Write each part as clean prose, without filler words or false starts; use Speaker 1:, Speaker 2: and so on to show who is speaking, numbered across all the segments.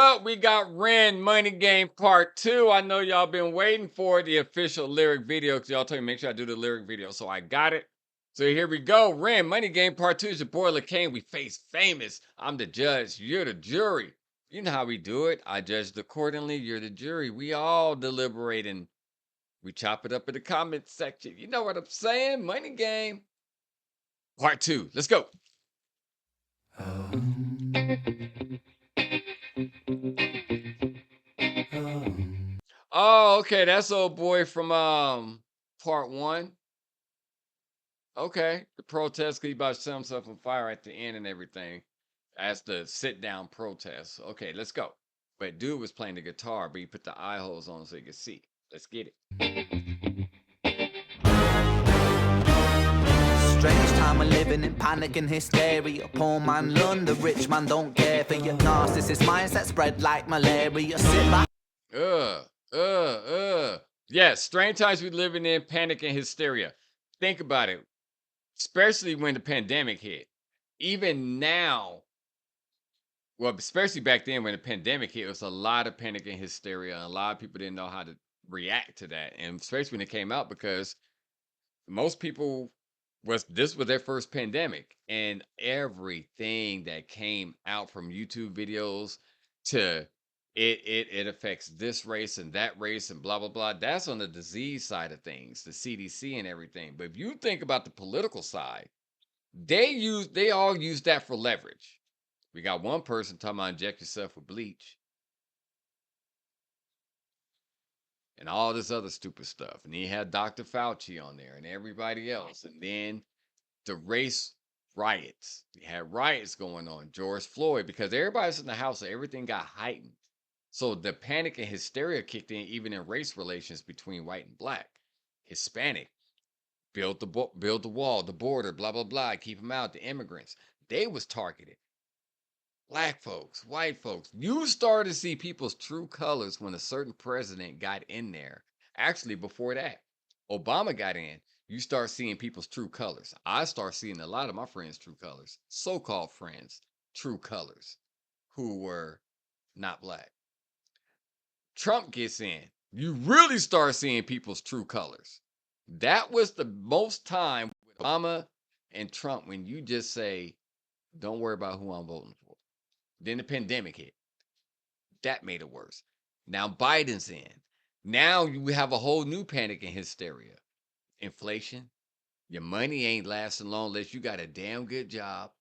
Speaker 1: up? We got Ren Money Game Part 2. I know y'all been waiting for the official lyric video because y'all told me make sure I do the lyric video. So I got it. So here we go. Ren Money Game Part 2 is your boy LaCane. We face famous. I'm the judge. You're the jury. You know how we do it. I judged accordingly. You're the jury. We all deliberating. We chop it up in the comment section. You know what I'm saying? Money Game Part 2. Let's go. Oh, okay. That's old boy from part 1. Okay. The protest, he about to set himself on fire at the end and everything. As the sit down protest. Okay, let's go. But dude was playing the guitar, but he put the eye holes on so you could see. Let's get it.
Speaker 2: Strange time we're living in panic and hysteria. Poor man learn, the rich man don't care for your narcissist mindset spread like malaria. Sit back.
Speaker 1: Uh, Yes, strange times we living in, panic and hysteria. Think about it, especially when the pandemic hit. Even now, well, especially back then when the pandemic hit, it was a lot of panic and hysteria. And a lot of people didn't know how to react to that. And especially when it came out, because most people this was their first pandemic, and everything that came out from YouTube videos to it affects this race and that race and blah blah blah. That's on the disease side of things, the CDC and everything. But if you think about the political side, they all use that for leverage. We got one person talking about inject yourself with bleach and all this other stupid stuff. And he had Dr. Fauci on there and everybody else. And then the race riots. You had riots going on, George Floyd, because everybody's in the house, so everything got heightened. So the panic and hysteria kicked in, even in race relations between white and black. Hispanic build the wall, the border, blah blah blah, keep them out. The immigrants, they was targeted. Black folks, white folks. You started to see people's true colors when a certain president got in there. Actually, before that, Obama got in. You start seeing people's true colors. I start seeing a lot of my friends' true colors, so-called friends, true colors, who were not black. Trump gets in. You really start seeing people's true colors. That was the most time with Obama and Trump when you just say, don't worry about who I'm voting for. Then the pandemic hit. That made it worse. Now Biden's in. Now you have a whole new panic and hysteria. Inflation. Your money ain't lasting long unless you got a damn good job.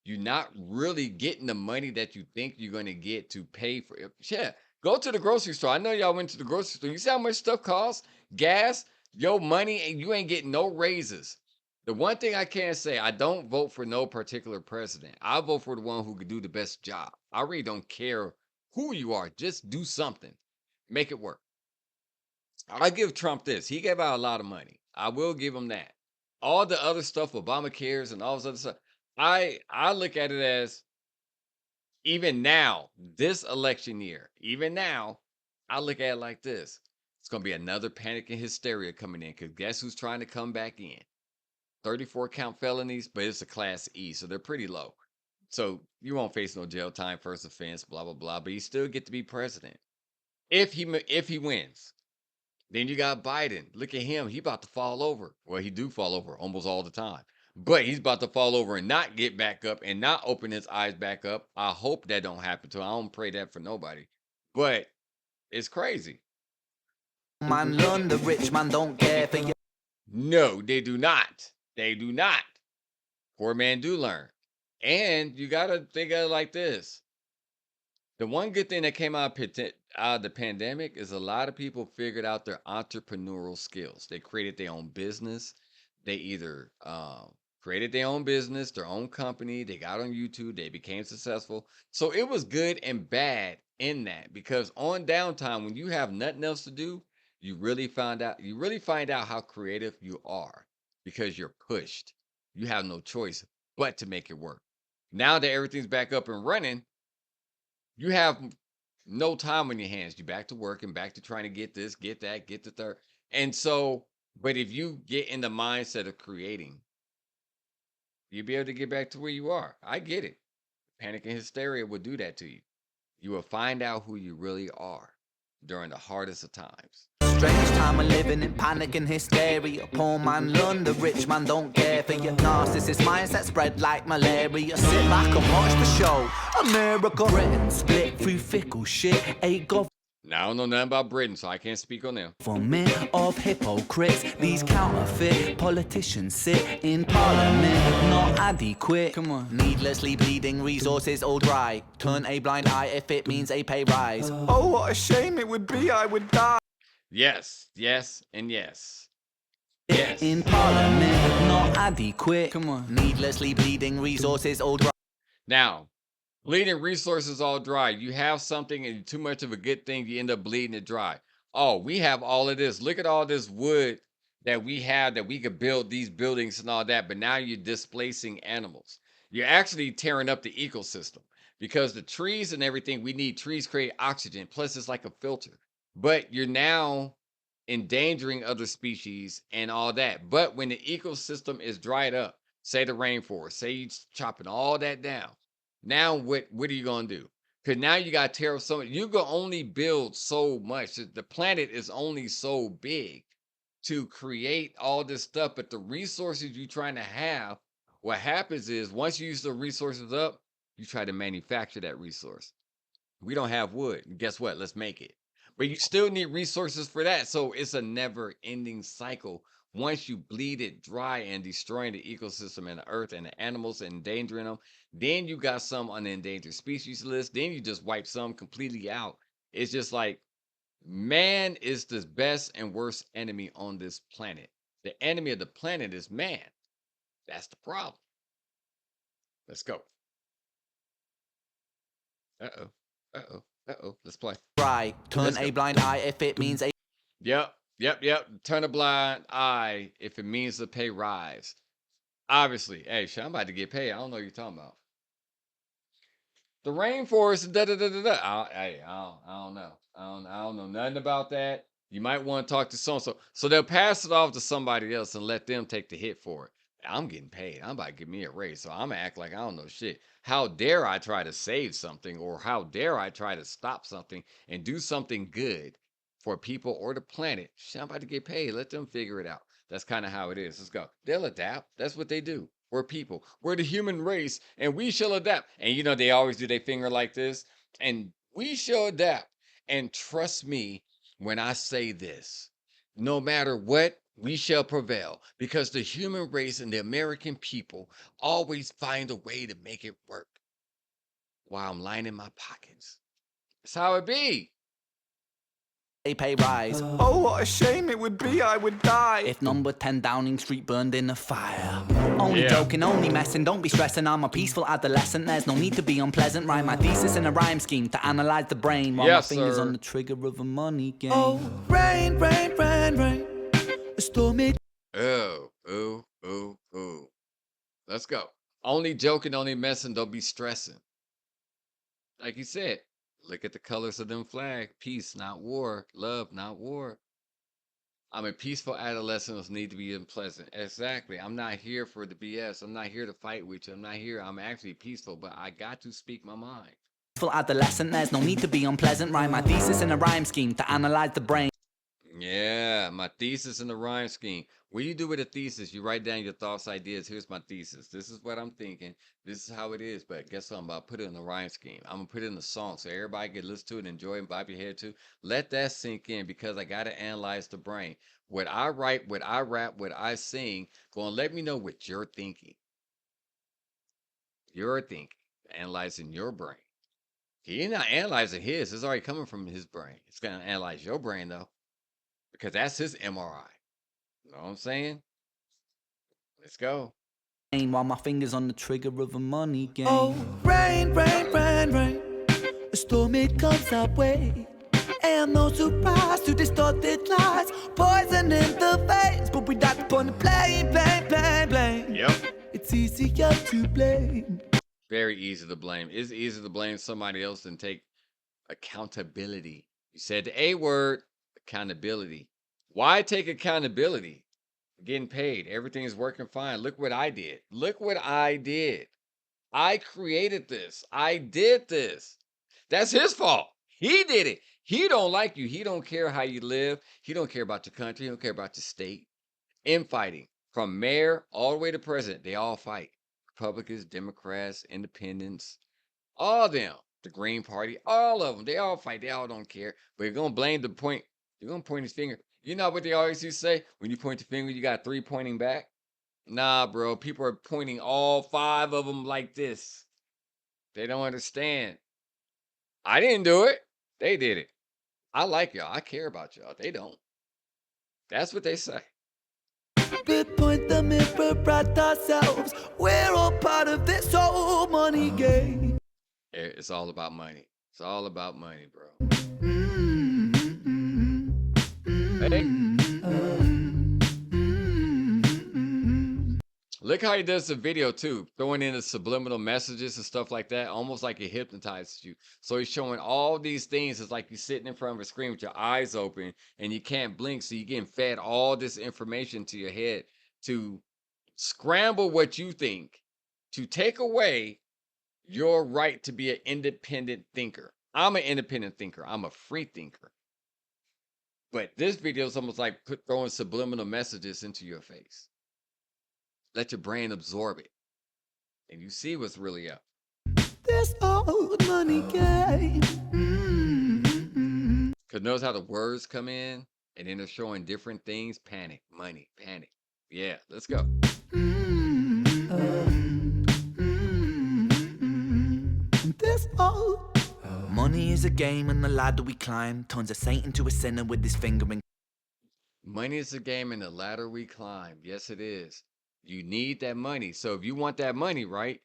Speaker 1: You're not really getting the money that you think you're going to get to pay for it. Yeah. Go to the grocery store. I know y'all went to the grocery store. You see how much stuff costs? Gas, your money, and you ain't getting no raises. The one thing I can say, I don't vote for no particular president. I vote for the one who could do the best job. I really don't care who you are. Just do something. Make it work. I give Trump this. He gave out a lot of money. I will give him that. All the other stuff, Obama cares and all this other stuff. I look at it as, even now, this election year, even now, I look at it like this. It's gonna be another panic and hysteria coming in, because guess who's trying to come back in? 34 count felonies, but it's a class E, so they're pretty low. So you won't face no jail time, first offense, blah blah blah. But you still get to be president if he wins. Then you got Biden. Look at him. He about to fall over. Well, he do fall over almost all the time. But he's about to fall over and not get back up and not open his eyes back up. I hope that don't happen to him. I don't pray that for nobody. But it's crazy.
Speaker 2: Man learn, the rich man don't care for your.
Speaker 1: No, they do not. They do not. Poor man do learn. And you gotta think of it like this. The one good thing that came out of the pandemic is a lot of people figured out their entrepreneurial skills. They created their own business. They either created their own business, their own company. They got on YouTube. They became successful. So it was good and bad in that, because on downtime, when you have nothing else to do, you really find out how creative you are, because you're pushed. You have no choice but to make it work. Now that everything's back up and running, you have no time on your hands. You back to work and back to trying to get this, get that, get the third. And so, but if you get in the mindset of creating, you'll be able to get back to where you are. I get it. Panic and hysteria will do that to you. you will find out who you really are during the hardest of times.
Speaker 2: Strange time we're living in, panic and hysteria. Poor man learn, the rich man don't care for your narcissist mindset spread like malaria. Sit back and watch the show. America, Britain split through fickle shit. A
Speaker 1: Now I don't know nothing about Britain, so I can't speak on them.
Speaker 2: government of hypocrites. These counterfeit politicians sit in parliament, not adequate. Come on. Needlessly bleeding resources all dry. Turn a blind eye if it means a pay rise. Oh, what a shame it would be, I would die.
Speaker 1: Yes, yes, and yes. Yes.
Speaker 2: In parliament, not adequate. Come on. Needlessly bleeding resources all dry.
Speaker 1: Now, bleeding resources all dry. You have something and too much of a good thing, you end up bleeding it dry. Oh, we have all of this. Look at all this wood that we have that we could build these buildings and all that, but now you're displacing animals. You're actually tearing up the ecosystem because the trees and everything, we need trees create oxygen. Plus, it's like a filter. But you're now endangering other species and all that. But when the ecosystem is dried up, say the rainforest, say you're chopping all that down. Now what are you gonna do? Because now you got to tear up so much. You can only build so much. The planet is only so big to create all this stuff. But the resources you're trying to have, what happens is once you use the resources up, you try to manufacture that resource. We don't have wood. And guess what? Let's make it. But you still need resources for that. So it's a never ending cycle. Once you bleed it dry and destroying the ecosystem and the earth and the animals and endangering them, then you got some on the endangered species list. Then you just wipe some completely out. It's just like man is the best and worst enemy on this planet. The enemy of the planet is man. That's the problem. Let's go. Uh-oh. Uh-oh. Uh-oh. Let's play.
Speaker 2: Right. Turn
Speaker 1: Let's
Speaker 2: a
Speaker 1: go.
Speaker 2: blind eye if it means a
Speaker 1: Yep. Turn a blind eye if it means the pay rise. Obviously. Hey, shit, I'm about to get paid. I don't know what you're talking about. The rainforest, da da da da da. I don't know. I don't know nothing about that. You might want to talk to so-and-so. So they'll pass it off to somebody else and let them take the hit for it. I'm getting paid. I'm about to give me a raise. So I'm gonna act like I don't know shit. How dare I try to save something, or how dare I try to stop something and do something good for people or the planet? Shit, I'm about to get paid. Let them figure it out. That's kind of how it is. Let's go. They'll adapt. That's what they do. We're people. We're the human race, and we shall adapt. And you know, they always do their finger like this. And we shall adapt. And trust me when I say this, no matter what, we shall prevail because the human race and the American people always find a way to make it work while I'm lining my pockets. That's how it be.
Speaker 2: pay rise. Oh, what a shame it would be, I would die. If number 10 Downing Street burned in a fire. Only
Speaker 1: Yeah.
Speaker 2: joking, only messing, don't be stressing. I'm a peaceful adolescent, there's no need to be unpleasant. Write my thesis in a rhyme scheme to analyze the brain while
Speaker 1: Yes,
Speaker 2: my fingers
Speaker 1: sir.
Speaker 2: on the trigger of a money game. Oh, rain. A stormy
Speaker 1: Oh. Let's go. Only joking, only messing, don't be stressing. Like you said, look at the colors of them flag. Peace, not war. Love, not war. I mean, peaceful adolescents need to be unpleasant. Exactly. I'm not here for the BS. I'm not here to fight with you. I'm not here. I'm actually peaceful, but I got to speak my mind.
Speaker 2: peaceful adolescent, there's no need to be unpleasant. Write my thesis in a rhyme scheme to analyze the brain.
Speaker 1: Yeah, my thesis in the rhyme scheme. What do you do with a thesis? You write down your thoughts, ideas. Here's my thesis. This is what I'm thinking. This is how it is. But guess what? I'm about to put it in the rhyme scheme. I'm gonna put it in the song so everybody can listen to it, enjoy it, and bob your head too. Let that sink in because I gotta analyze the brain. What I write, what I rap, what I sing, gonna let me know what you're thinking. You're thinking, analyzing your brain. He's not analyzing his. It's already coming from his brain. It's gonna analyze your brain though, because that's his MRI. You know what I'm saying? Let's go.
Speaker 2: While my fingers on the trigger of a money game. Oh, rain. A storm it comes our way. And no surprise to distorted lies. Poison in the veins, but we die upon the blame.
Speaker 1: Yep.
Speaker 2: It's easier to blame.
Speaker 1: Very easy to blame. It's easy to blame somebody else than take accountability. You said the A word, accountability. Why take accountability? Getting paid. Everything is working fine. Look what I did. Look what I did. I created this. I did this. That's his fault. He did it. He don't like you. He don't care how you live. He don't care about your country. He don't care about your state. Infighting from mayor all the way to president, they all fight. Republicans, Democrats, Independents, all of them. The Green Party, all of them. They all fight. They all don't care. But you're gonna blame the point. You're gonna point his finger. You know what they always used to say? When you point the finger, you got three pointing back. Nah, bro. People are pointing all five of them like this. They don't understand. I didn't do it. They did it. I like y'all. I care about y'all. They don't. That's what they say.
Speaker 2: We point the mirror at ourselves. We're all part of this whole money game.
Speaker 1: It's all about money. It's all about money, bro. Hey. Look how he does the video too, throwing in the subliminal messages and stuff like that, almost like it hypnotizes you. So he's showing all these things. It's like you're sitting in front of a screen with your eyes open and you can't blink. So you're getting fed all this information to your head to scramble what you think, to take away your right to be an independent thinker. I'm an independent thinker. I'm a free thinker. But this video is almost like throwing subliminal messages into your face. Let your brain absorb it. And you see what's really up.
Speaker 2: This old money game.
Speaker 1: Because notice how the words come in and then they're showing different things. Panic, money, panic. Yeah, let's go.
Speaker 2: This old money is a game and the ladder we climb turns a saint into a sinner with his finger in.
Speaker 1: Money is a game and the ladder we climb. Yes, it is. You need that money. So if you want that money, right?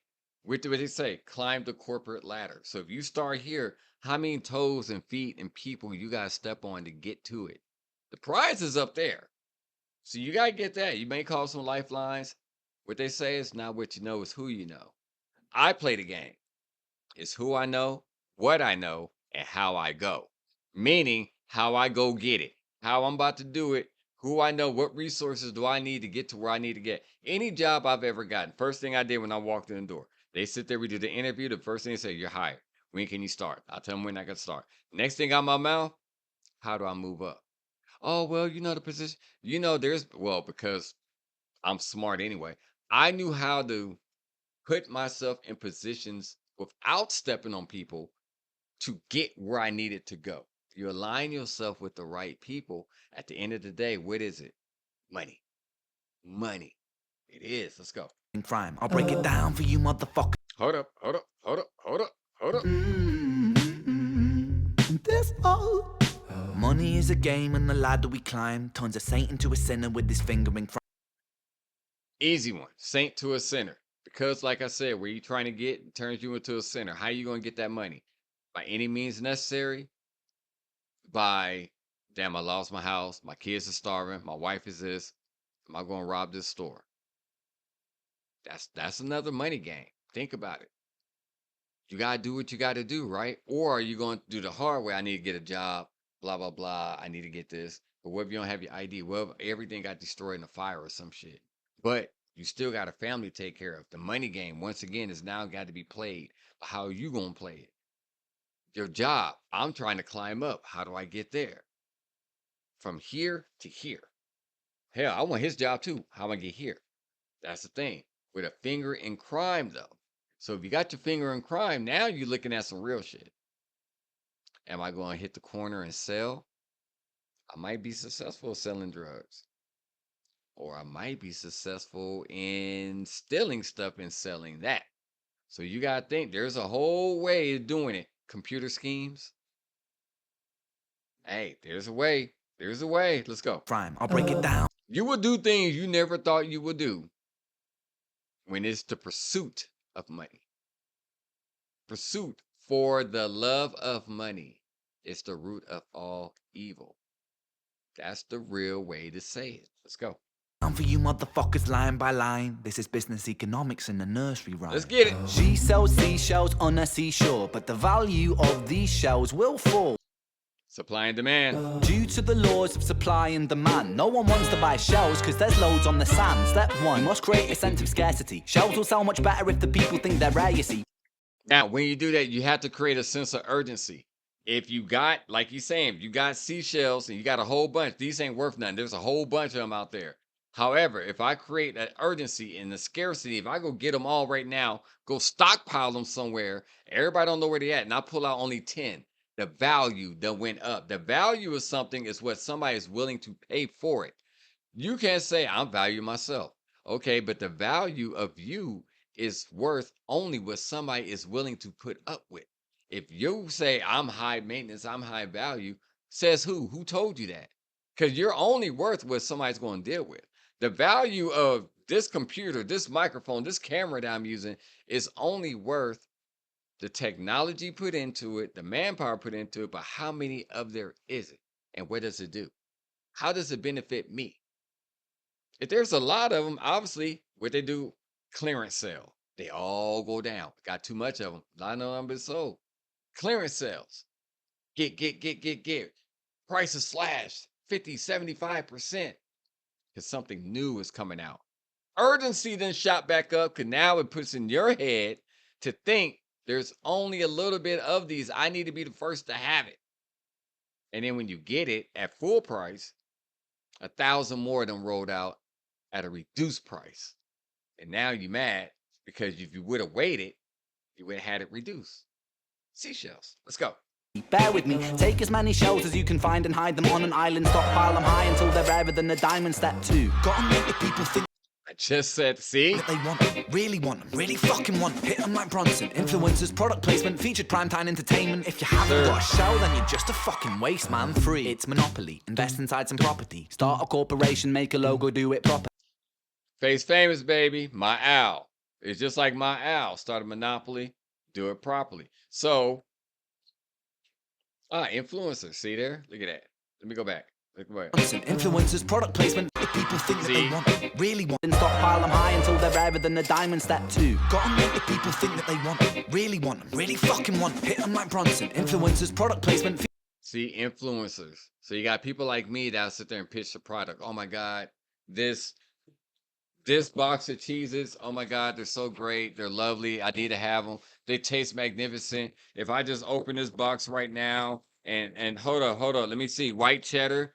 Speaker 1: What do they say? Climb the corporate ladder. So if you start here, how many toes and feet and people you got to step on to get to it? The prize is up there. So you got to get that. You may call some lifelines. What they say is not what you know, it's who you know. I play the game. It's who I know, what I know, and how I go. Meaning how I go get it. How I'm about to do it. Who I know, what resources do I need to get to where I need to get. Any job I've ever gotten, first thing I did when I walked in the door, they sit there, we do the interview. The first thing they say, you're hired. When can you start? I'll tell them when I can start. Next thing out my mouth, how do I move up? Oh, well, you know the position. You know, because I'm smart anyway. I knew how to put myself in positions without stepping on people to get where I needed to go. You align yourself with the right people. At the end of the day, what is it? Money. Money. It is. Let's go.
Speaker 2: Crime. I'll break it down for you, motherfucker.
Speaker 1: Hold up.
Speaker 2: This old money is a game and the ladder we climb turns a saint into a sinner with his finger in crime.
Speaker 1: Easy one. Saint to a sinner. Because like I said, where you trying to get, it turns you into a sinner. How you going to get that money? By any means necessary? By, damn, I lost my house. My kids are starving. My wife is this. Am I going to rob this store? That's another money game. Think about it. You got to do what you got to do, right? Or are you going to do the hard way? I need to get a job, blah, blah, blah. I need to get this. But what if you don't have your ID? Well, everything got destroyed in a fire or some shit. But you still got a family to take care of. The money game, once again, is now got to be played. How are you going to play it? Your job, I'm trying to climb up. How do I get there? From here to here. Hell, I want his job too. How am I get here? That's the thing. With a finger in crime, though. So if you got your finger in crime, now you're looking at some real shit. Am I going to hit the corner and sell? I might be successful selling drugs. Or I might be successful in stealing stuff and selling that. So you got to think there's a whole way of doing it. Computer schemes. Hey, there's a way. There's a way. Let's go.
Speaker 2: Crime. I'll break it down.
Speaker 1: You will do things you never thought you would do when it's the pursuit of money. Pursuit for the love of money is the root of all evil. That's the real way to say it. Let's go.
Speaker 2: For you motherfuckers line by line. This is business economics in the nursery rhyme.
Speaker 1: Let's get it.
Speaker 2: She sells seashells on a seashore, but the value of these shells will fall.
Speaker 1: Supply and demand.
Speaker 2: Due to the laws of supply and demand, no one wants to buy shells because there's loads on the sand. Step one, you must create a sense of scarcity. Shells will sell much better if the people think they're rare, you see.
Speaker 1: Now, when you do that, you have to create a sense of urgency. If you got, like you're saying, you got seashells and you got a whole bunch, these ain't worth nothing. There's a whole bunch of them out there. However, if I create that urgency and the scarcity, if I go get them all right now, go stockpile them somewhere, everybody don't know where they at, and I pull out only 10, the value that went up. The value of something is what somebody is willing to pay for it. You can't say I'm value myself. Okay, but the value of you is worth only what somebody is willing to put up with. If you say I'm high maintenance, I'm high value, says who? Who told you that? Because you're only worth what somebody's going to deal with. The value of this computer, this microphone, this camera that I'm using is only worth the technology put into it, the manpower put into it, but how many of there is it? And what does it do? How does it benefit me? If there's a lot of them, obviously, what they do, clearance sale. They all go down. Got too much of them. Not enough of them sold. Clearance sales. Get. Prices slashed 50, 75% because something new is coming out. Urgency then shot back up because now it puts in your head to think there's only a little bit of these. I need to be the first to have it. And then when you get it at full price, 1,000 more of them rolled out at a reduced price. And now you mad because if you would have waited, you would have had it reduced. Seashells. Let's go.
Speaker 2: Bear with me, take as many shells as you can find and hide them on an island. Stockpile them high until they're rarer than a diamond. Step 2. Gotta make the people think
Speaker 1: I just said, see?
Speaker 2: that they want them, really fucking want them. Hit them like Bronson. Influencers, product placement, featured primetime entertainment. If you haven't got a show, then you're just a fucking waste, man. Free. It's Monopoly. Invest inside some property. Start a corporation, make a logo, do it proper.
Speaker 1: Face famous, baby. My owl. It's just like my owl. Started Monopoly. Do it properly. So, influencers. See there? Look at that. Let me go back. Look away.
Speaker 2: Influencers, product placement. If people think that
Speaker 1: See?
Speaker 2: they want them, really want them. Stockpile them high until they're rarer than a diamond. Step 2. Gotta make the people think that they want them, really fucking want them. Hit them like Bronson. Influencers, product placement.
Speaker 1: See, influencers. So you got people like me that'll sit there and pitch the product. Oh my God, this box of cheeses, oh my God, they're so great. They're lovely. I need to have them. They taste magnificent. If I just open this box right now and hold up, let me see. White cheddar.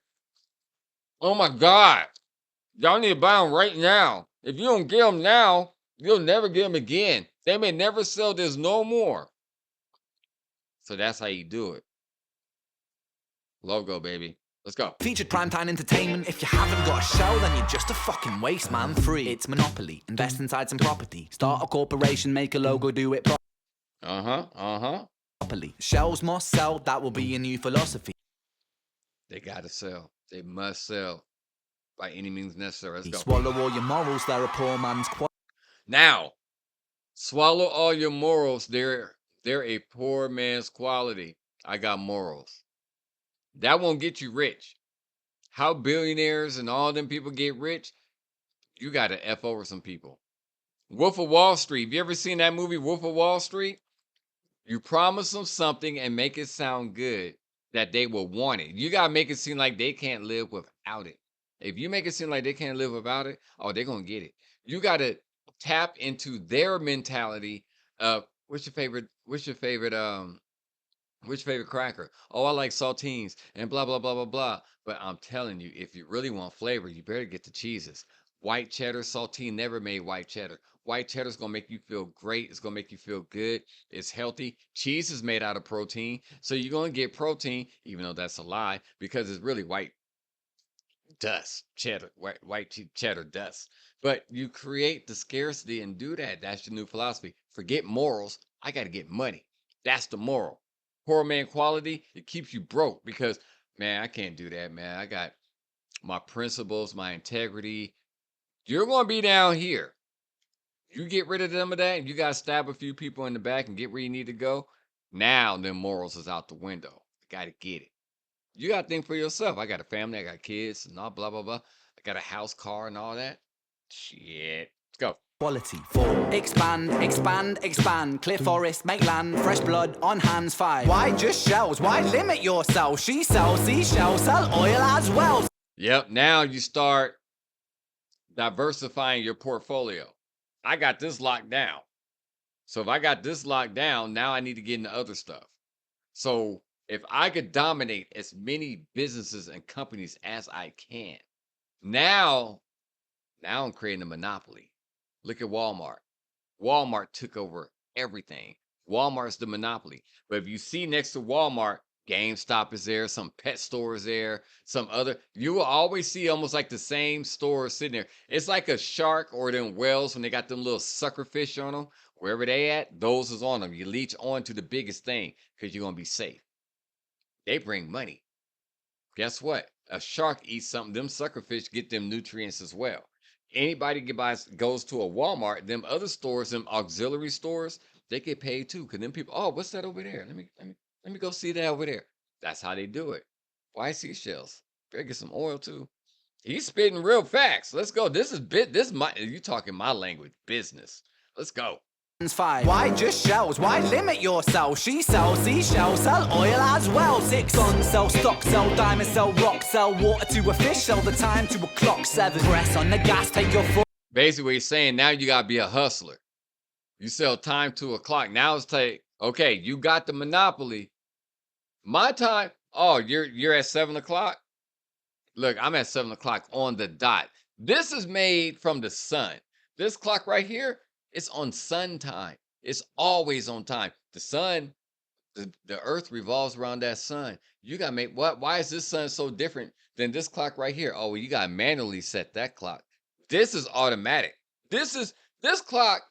Speaker 1: Oh my God. Y'all need to buy them right now. If you don't get them now, you'll never get them again. They may never sell this no more. So that's how you do it. Logo, baby. Let's go.
Speaker 2: Featured primetime entertainment. If you haven't got a show, then you're just a fucking waste, man. Free. It's Monopoly. Invest inside some property. Start a corporation, make a logo, do it properly. Shells must sell. That will be your new philosophy.
Speaker 1: They gotta sell. They must sell by any means necessary. Let's go.
Speaker 2: Swallow all your morals. They're a poor man's
Speaker 1: Now, swallow all your morals. They're a poor man's quality. I got morals. That won't get you rich. How billionaires and all them people get rich? You got to F over some people. Wolf of Wall Street. Have you ever seen that movie, Wolf of Wall Street? You promise them something and make it sound good that they will want it. You got to make it seem like they can't live without it. If you make it seem like they can't live without it, oh, they're going to get it. You got to tap into their mentality of what's your favorite cracker? Oh, I like saltines and blah, blah, blah, blah, blah. But I'm telling you, if you really want flavor, you better get the cheeses. White cheddar, saltine never made white cheddar. White cheddar is going to make you feel great. It's going to make you feel good. It's healthy. Cheese is made out of protein. So you're going to get protein, even though that's a lie, because it's really white dust, cheddar, white cheddar dust. But you create the scarcity and do that. That's your new philosophy. Forget morals. I got to get money. That's the moral. Poor man quality, it keeps you broke because, man, I can't do that, man. I got my principles, my integrity. You're going to be down here. You get rid of them of that, and you got to stab a few people in the back and get where you need to go. Now, them morals is out the window. You got to get it. You got to think for yourself. I got a family, I got kids, and all blah, blah, blah. I got a house, car, and all that. Shit. Let's go.
Speaker 2: Quality. 4. Expand. Clear forest, make land, fresh blood on hands. 5. Why just shells? Why limit yourself? She sells seashells, sell oil as well.
Speaker 1: Yep. Now you start diversifying your portfolio. I got this locked down. So if I got this locked down, now I need to get into other stuff. So if I could dominate as many businesses and companies as I can, now, now I'm creating a monopoly. Look at Walmart. Walmart took over everything. Walmart's the monopoly. But if you see next to Walmart, GameStop is there, some pet store is there, some other, you will always see almost like the same store sitting there. It's like a shark or them whales when they got them little sucker fish on them. Wherever they at, those is on them. You leech on to the biggest thing because you're gonna be safe. They bring money. Guess what? A shark eats something. Them suckerfish get them nutrients as well. Anybody goes to a Walmart, them other stores, them auxiliary stores, they get paid too. Cause them people, oh, what's that over there? Let me go see that over there. That's how they do it. Why seashells? Better get some oil too. He's spitting real facts. Let's go. This is this is my you talking my language, business. Let's go.
Speaker 2: 5. Why just shells? Why limit yourself? She sells seashells, sell oil as well. 6. Guns, sell stock, sell diamonds, sell rock, sell water to a fish, sell the time to a clock. 7. Press on the gas, take your foot.
Speaker 1: Basically, what he's saying now you gotta be a hustler. You sell time to a clock. Now it's okay, you got the monopoly. My time, oh, you're at 7 o'clock. Look, I'm at 7 o'clock on the dot. This is made from the sun. This clock right here, it's on sun time. It's always on time. The sun, the earth revolves around that sun. You gotta make why is this sun so different than this clock right here? Oh, well, you gotta manually set that clock. This is automatic. This clock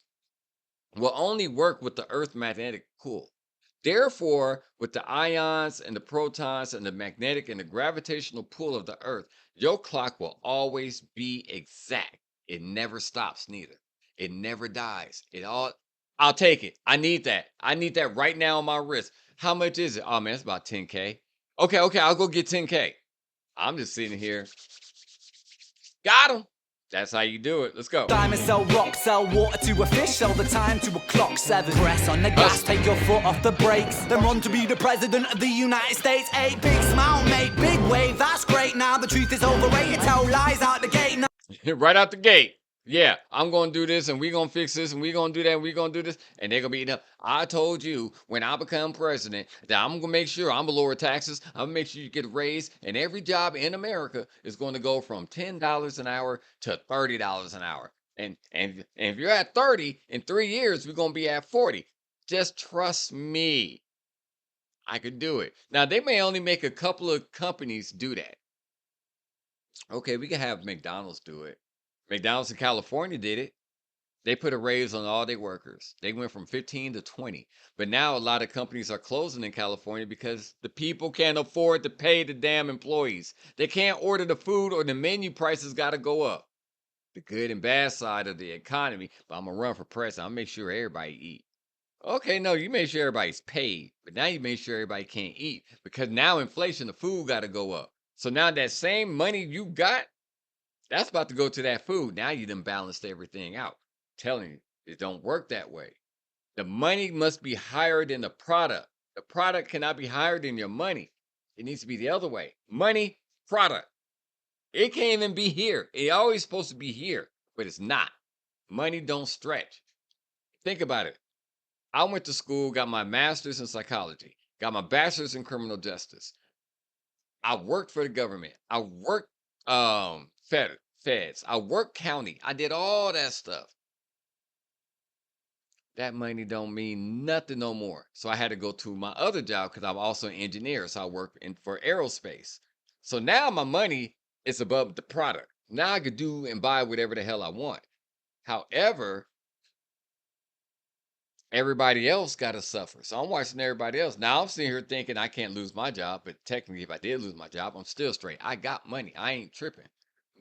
Speaker 1: will only work with the earth magnetic pull. Therefore, with the ions and the protons and the magnetic and the gravitational pull of the earth, your clock will always be exact. It never stops, neither. It never dies. I'll take it. I need that. I need that right now on my wrist. How much is it? Oh man, it's about 10K. Okay, I'll go get 10K. I'm just sitting here. Got him. That's how you do it. Let's go.
Speaker 2: Diamonds, sell rock, sell water to a fish, sell the time to a clock. 7. Press on the gas, take your foot off the brakes. Then run to be the president of the United States. 8. Big smile, make big wave. That's great. Now the truth is overrated. Tell lies out the gate.
Speaker 1: Right out the gate. Yeah, I'm gonna do this and we're gonna fix this and we're gonna do that and we're gonna do this. And they're gonna be enough. I told you when I become president that I'm gonna make sure I'm gonna lower taxes. I'm gonna make sure you get a raise. And every job in America is going to go from $10 an hour to $30 an hour. And if you're at 30 in 3 years, we're gonna be at 40. Just trust me. I could do it. Now they may only make a couple of companies do that. Okay, we can have McDonald's do it. McDonald's in California did it. They put a raise on all their workers. They went from 15 to 20. But now a lot of companies are closing in California because the people can't afford to pay the damn employees. They can't order the food or the menu prices got to go up. The good and bad side of the economy. But I'm going to run for president. I'll make sure everybody eat. Okay, no, you made sure everybody's paid. But now you made sure everybody can't eat. Because now inflation, the food got to go up. So now that same money you got, that's about to go to that food. Now you done balanced everything out. Telling you, it don't work that way. The money must be higher than the product. The product cannot be higher than your money. It needs to be the other way. Money, product. It can't even be here. It's always supposed to be here, but it's not. Money don't stretch. Think about it. I went to school, got my master's in psychology, got my bachelor's in criminal justice. I worked for the government. I worked feds. I worked county. I did all that stuff. That money don't mean nothing no more. So I had to go to my other job because I'm also an engineer. So I work for aerospace. So now my money is above the product. Now I could do and buy whatever the hell I want. However, everybody else got to suffer. So I'm watching everybody else. Now I'm sitting here thinking I can't lose my job, but technically, if I did lose my job, I'm still straight. I got money. I ain't tripping.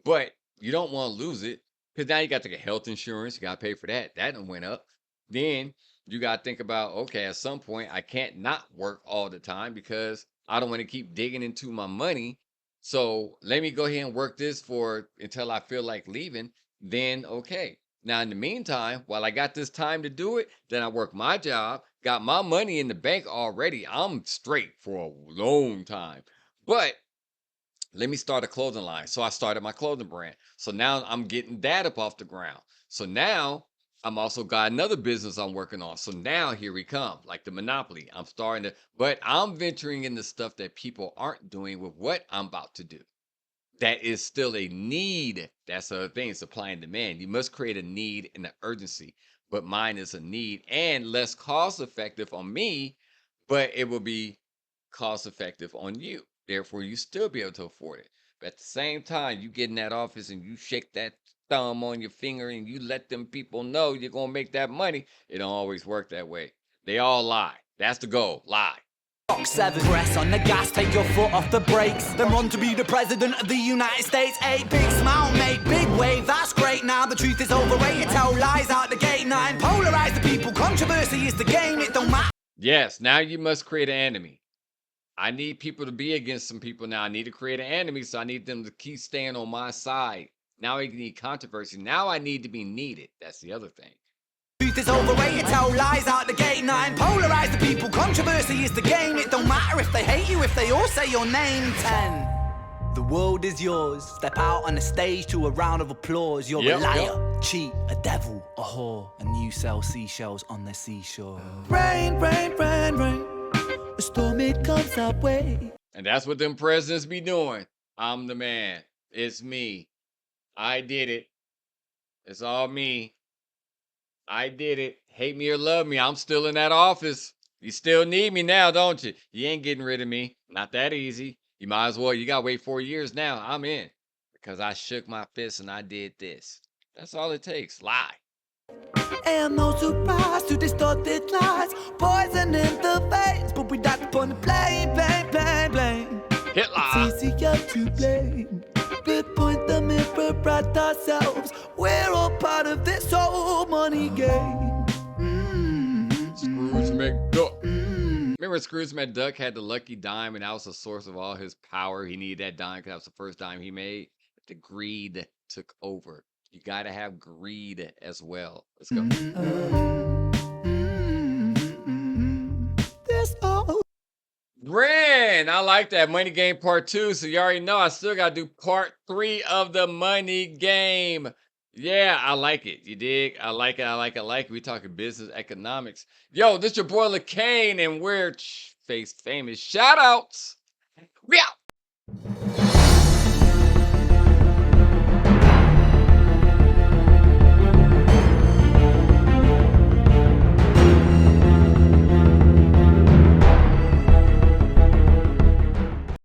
Speaker 1: But you don't want to lose it because now you got to get health insurance. You got to pay for that. That done went up. Then you got to think about, okay, at some point, I can't not work all the time because I don't want to keep digging into my money. So let me go ahead and work this for until I feel like leaving. Then, okay. Now, in the meantime, while I got this time to do it, then I work my job, got my money in the bank already. I'm straight for a long time. But let me start a clothing line. So I started my clothing brand. So now I'm getting that up off the ground. So now I'm also got another business I'm working on. So now here we come, like the monopoly. I'm starting to, but I'm venturing into stuff that people aren't doing with what I'm about to do. That is still a need. That's the other thing, supply and demand. You must create a need and an urgency. But mine is a need and less cost effective on me, but it will be cost effective on you. Therefore, you still be able to afford it. But at the same time, you get in that office and you shake that thumb on your finger and you let them people know you're gonna make that money. It don't always work that way. They all lie. That's the goal. Lie.
Speaker 2: Mach 7. Press on the gas, take your foot off the brakes. Then run to be the president of the United States. 8 big smile, make big wave, that's great. Now the truth is overrated, tell lies out the gate. 9 polarize the people, controversy is the game, it don't matter.
Speaker 1: Yes, now you must create an enemy. I need people to be against some people now. I need to create an enemy, so I need them to keep staying on my side. Now I need controversy. Now I need to be needed. That's the other thing.
Speaker 2: Truth is overrated, tell lies out the gate. 9 polarize the people, controversy is the game. It don't matter if they hate you, if they all say your name. 10. The world is yours. Step out on the stage to a round of applause. You're a liar, cheat, a devil, a whore, and you sell seashells on the seashore. Rain, rain, rain, rain. A storm, it comes our way.
Speaker 1: And that's what them presidents be doing. I'm the man. It's me. I did it. It's all me. I did it. Hate me or love me, I'm still in that office. You still need me now, don't you? You ain't getting rid of me. Not that easy. You might as well. You got to wait 4 years now. I'm in because I shook my fist and I did this. That's all it takes. Lie.
Speaker 2: And no surprise to distorted lies, poison in the veins, but we got upon the blame, blame, blame, blame.
Speaker 1: Hitler.
Speaker 2: It's easier to blame. We point the mirror at ourselves. We're all part of this whole money game.
Speaker 1: Scrooge McDuck. Remember Scrooge McDuck had the lucky dime and that was the source of all his power. He needed that dime because that was the first dime he made. But the greed took over. You got to have greed as well. Let's go. Ren, I like that. Money Game Part 2. So you already know I still got to do Part 3 of the Money Game. Yeah, I like it. You dig? I like it. I like it. I like it. We talking business economics. Yo, this your boy LaCane and we're face famous. Shout outs. We out.